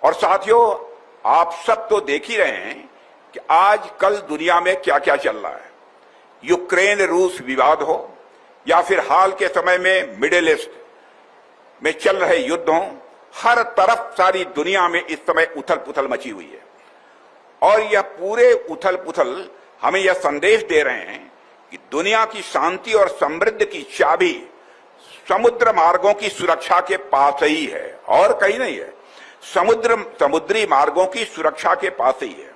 और साथियों, आप सब तो देख ही रहे हैं कि आज कल दुनिया में क्या क्या चल रहा है। यूक्रेन रूस विवाद हो या फिर हाल के समय में मिडिल ईस्ट में चल रहे युद्ध हों, हर तरफ सारी दुनिया में इस समय उथल पुथल मची हुई है। और यह पूरे उथल पुथल हमें यह संदेश दे रहे हैं कि दुनिया की शांति और समृद्धि की चाबी समुद्र मार्गों की सुरक्षा के पास ही है और कहीं नहीं है। समुद्री मार्गों की सुरक्षा के पास ही है।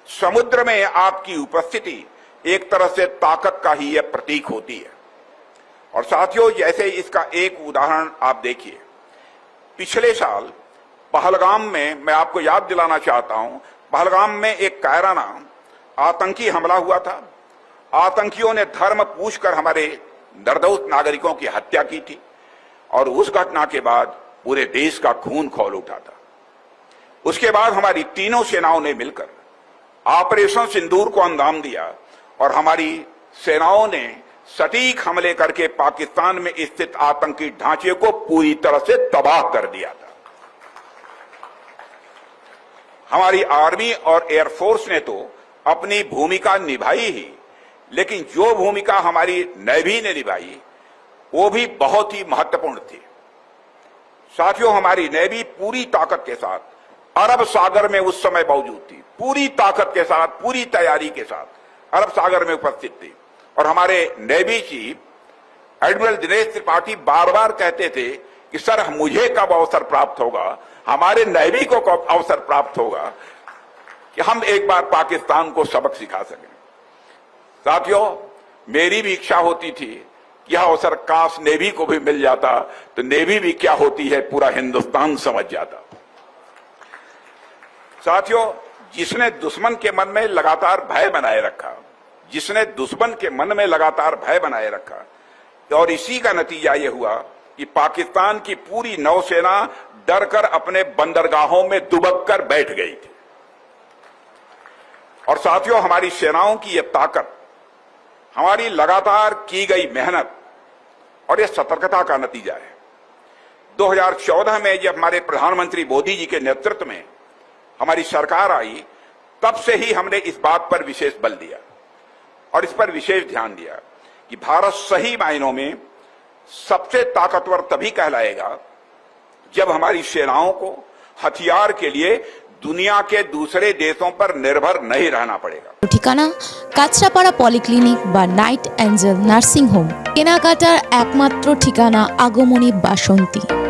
समुद्र में आपकी उपस्थिति एक तरह से ताकत का ही यह प्रतीक होती है। और साथियों, जैसे इसका एक उदाहरण आप देखिए, पिछले साल पहलगाम में, मैं आपको याद दिलाना चाहता हूं, पहलगाम में एक कायराना आतंकी हमला हुआ था। आतंकियों ने धर्म पूछकर हमारे निर्दोष नागरिकों की हत्या की थी और उस घटना के बाद पूरे देश का खून खौल उठा था। उसके बाद हमारी तीनों सेनाओं ने मिलकर ऑपरेशन सिंदूर को अंजाम दिया और हमारी सेनाओं ने सटीक हमले करके पाकिस्तान में स्थित आतंकी ढांचे को पूरी तरह से तबाह कर दिया था। हमारी आर्मी और एयरफोर्स ने तो अपनी भूमिका निभाई ही, लेकिन जो भूमिका हमारी नेवी ने निभाई वो भी बहुत ही महत्वपूर्ण थी। साथियों, हमारी नेवी पूरी ताकत के साथ अरब सागर में उस समय मौजूद थी, पूरी ताकत के साथ, पूरी तैयारी के साथ अरब सागर में उपस्थित थी। और हमारे navy chief admiral Dinesh Tripathi बार बार कहते थे कि सर, मुझे कब अवसर प्राप्त होगा, हमारे नेवी को कब अवसर प्राप्त होगा कि हम एक बार पाकिस्तान को सबक सिखा सकें। साथियों, मेरी भी इच्छा होती थी कि यह अवसर काश नेवी को भी मिल जाता तो नेवी भी क्या होती है पूरा हिंदुस्तान समझ जाता। साथियों, जिसने दुश्मन के मन में लगातार भय बनाए रखा, जिसने दुश्मन के मन में लगातार भय बनाए रखा, और इसी का नतीजा यह हुआ कि पाकिस्तान की पूरी नौसेना डरकर अपने बंदरगाहों में दुबक कर बैठ गई थी। और साथियों, हमारी सेनाओं की यह ताकत, हमारी लगातार की गई मेहनत और यह सतर्कता का नतीजा है। 2014 में जब हमारे प्रधानमंत्री मोदी जी के नेतृत्व में हमारी सरकार आई, तब से ही हमने इस बात पर विशेष बल दिया और इस पर विशेष ध्यान दिया कि भारत सही मायनों में सबसे ताकतवर तभी कहलाएगा जब हमारी सेनाओं को हथियार के लिए दुनिया के दूसरे देशों पर निर्भर नहीं रहना पड़ेगा। ठिकाना काचरापाड़ा पलिक्लिनिक बा नाइट एंजल नार्सिंग होम, केनाकाटार एकमात्र ठिकाना আগমনী বাসন্তী।